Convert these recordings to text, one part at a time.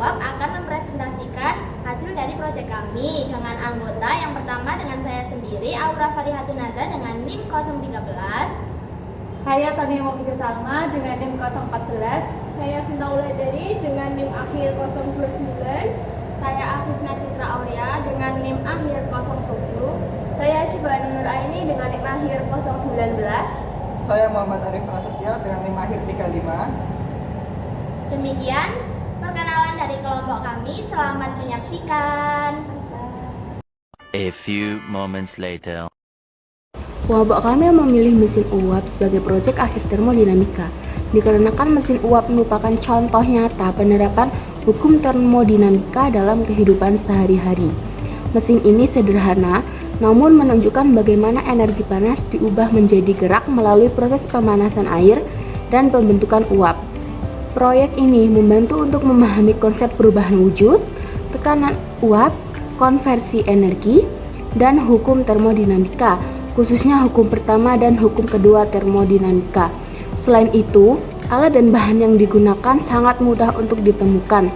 uap akan mempresentasikan hasil dari proyek kami dengan anggota yang pertama dengan saya sendiri, Aura Farihatun Naza dengan NIM 013. Saya Sonia Mofida Salma dengan NIM 014. Saya Sinta Uladari dengan NIM akhir 029. Saya Afisna Citra Aulia dengan NIM akhir 07. Saya Syifa Nur Aini dengan NIM akhir 019. Saya Muhammad Arif Prasetya dengan NIM akhir 35. Demikian perkenalan dari kelompok kami. Selamat menyaksikan. A few moments later. Kelompok kami memilih mesin uap sebagai proyek akhir termodinamika dikarenakan mesin uap merupakan contoh nyata penerapan hukum termodinamika dalam kehidupan sehari-hari. Mesin ini sederhana, namun menunjukkan bagaimana energi panas diubah menjadi gerak melalui proses pemanasan air dan pembentukan uap. Proyek ini membantu untuk memahami konsep perubahan wujud, tekanan uap, konversi energi, dan hukum termodinamika, khususnya hukum pertama dan hukum kedua termodinamika. Selain itu, alat dan bahan yang digunakan sangat mudah untuk ditemukan,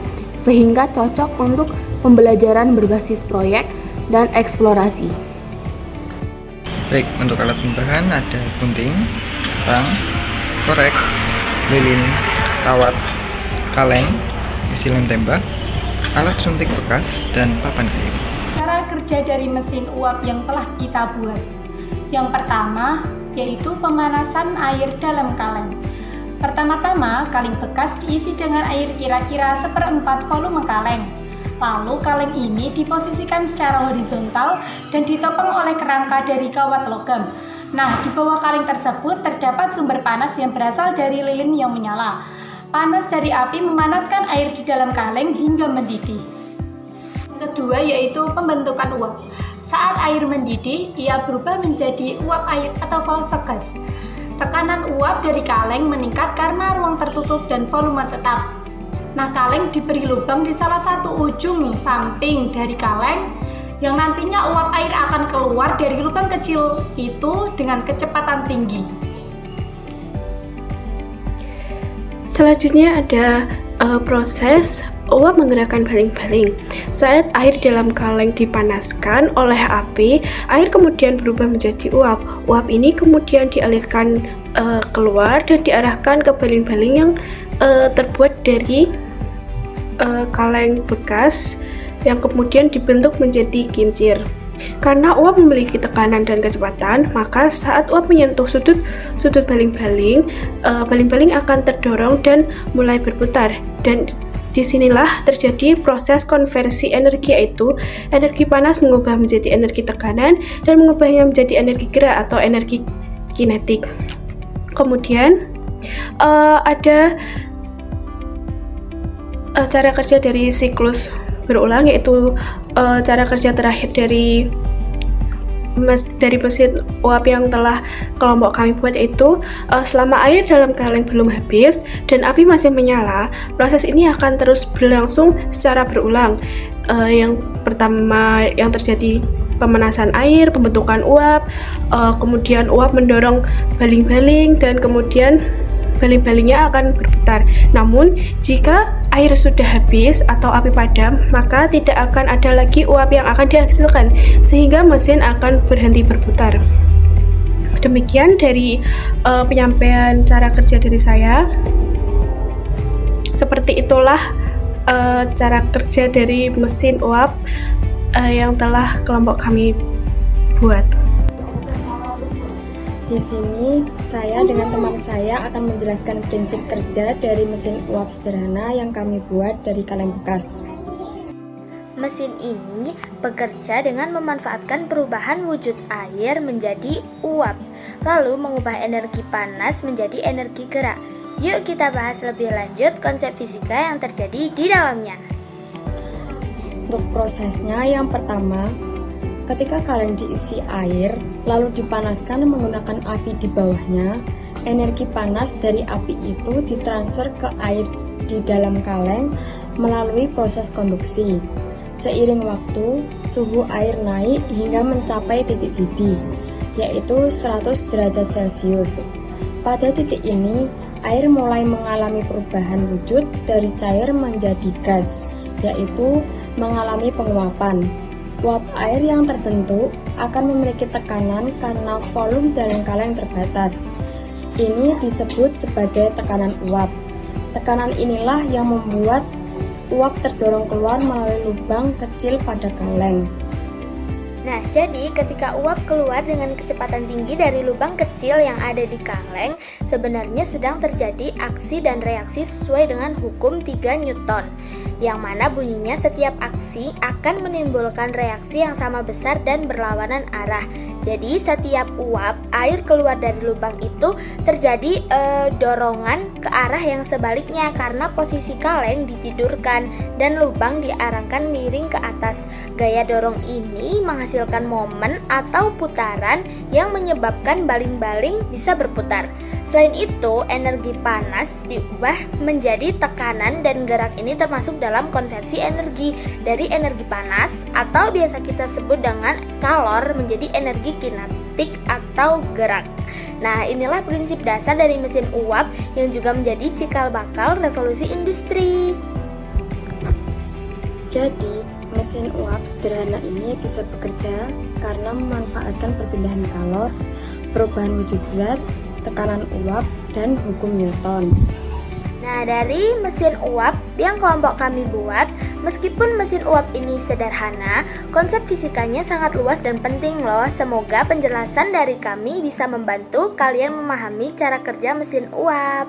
sehingga cocok untuk pembelajaran berbasis proyek dan eksplorasi. Baik, untuk alat dan bahan ada gunting, tang, korek, lilin, kawat, kaleng, isi lem tembak, alat suntik bekas, dan papan kayu. Cara kerja dari mesin uap yang telah kita buat. Yang pertama, yaitu pemanasan air dalam kaleng. Pertama-tama, kaleng bekas diisi dengan air kira-kira 1/4 volume kaleng. Lalu kaleng ini diposisikan secara horizontal dan ditopang oleh kerangka dari kawat logam. Nah, di bawah kaleng tersebut terdapat sumber panas yang berasal dari lilin yang menyala. Panas dari api memanaskan air di dalam kaleng hingga mendidih. Yang kedua yaitu pembentukan uap. Saat air mendidih, ia berubah menjadi uap air atau fase gas. Tekanan uap dari kaleng meningkat karena ruang tertutup dan volume tetap. Nah, kaleng diberi lubang di salah satu ujung samping dari kaleng yang nantinya uap air akan keluar dari lubang kecil itu dengan kecepatan tinggi. Selanjutnya ada proses uap menggerakkan baling-baling. Saat air dalam kaleng dipanaskan oleh api, air kemudian berubah menjadi uap. Uap ini kemudian dialirkan keluar dan diarahkan ke baling-baling yang terbuat dari kaleng bekas yang kemudian dibentuk menjadi kincir. Karena uap memiliki tekanan dan kecepatan, maka saat uap menyentuh sudut baling-baling, baling-baling akan terdorong dan mulai berputar. Dan disinilah terjadi proses konversi energi, yaitu energi panas mengubah menjadi energi tekanan dan mengubahnya menjadi energi gerak atau energi kinetik. Kemudian ada cara kerja dari siklus berulang, yaitu cara kerja terakhir dari mesin uap yang telah kelompok kami buat, yaitu selama air dalam kaleng belum habis dan api masih menyala, proses ini akan terus berlangsung secara berulang. Yang pertama yang terjadi pemanasan air, pembentukan uap, kemudian uap mendorong baling-baling dan kemudian baling-balingnya akan berputar. Namun, jika air sudah habis atau api padam, maka tidak akan ada lagi uap yang akan dihasilkan, sehingga mesin akan berhenti berputar. Demikian dari penyampaian cara kerja dari saya. Seperti itulah cara kerja dari mesin uap yang telah kelompok kami buat. Di sini, saya dengan teman saya akan menjelaskan prinsip kerja dari mesin uap sederhana yang kami buat dari kaleng bekas. Mesin ini bekerja dengan memanfaatkan perubahan wujud air menjadi uap, lalu mengubah energi panas menjadi energi gerak. Yuk kita bahas lebih lanjut konsep fisika yang terjadi di dalamnya. Untuk prosesnya, yang pertama, ketika kaleng diisi air, lalu dipanaskan menggunakan api di bawahnya, energi panas dari api itu ditransfer ke air di dalam kaleng melalui proses konduksi. Seiring waktu, suhu air naik hingga mencapai titik didih, yaitu 100 derajat Celcius. Pada titik ini, air mulai mengalami perubahan wujud dari cair menjadi gas. yaitu mengalami penguapan. Uap air yang terbentuk akan memiliki tekanan karena volume dalam kaleng terbatas. Ini disebut sebagai tekanan uap. Tekanan inilah yang membuat uap terdorong keluar melalui lubang kecil pada kaleng. Nah, jadi ketika uap keluar dengan kecepatan tinggi dari lubang kecil yang ada di kaleng, sebenarnya sedang terjadi aksi dan reaksi sesuai dengan hukum 3 Newton, yang mana bunyinya setiap aksi akan menimbulkan reaksi yang sama besar dan berlawanan arah. Jadi setiap uap air keluar dari lubang itu terjadi dorongan ke arah yang sebaliknya karena posisi kaleng ditidurkan dan lubang diarahkan miring ke atas. Gaya dorong ini menghasilkan momen atau putaran yang menyebabkan baling-baling bisa berputar. Selain itu, energi panas diubah menjadi tekanan dan gerak ini termasuk dalam konversi energi dari energi panas atau biasa kita sebut dengan kalor menjadi energi kinetik atau gerak. Nah, inilah prinsip dasar dari mesin uap yang juga menjadi cikal bakal revolusi industri. Jadi, mesin uap sederhana ini bisa bekerja karena memanfaatkan perpindahan kalor, perubahan wujud zat, tekanan uap, dan hukum Newton. Nah, dari mesin uap yang kelompok kami buat, meskipun mesin uap ini sederhana, konsep fisikanya sangat luas dan penting loh. Semoga penjelasan dari kami bisa membantu kalian memahami cara kerja mesin uap.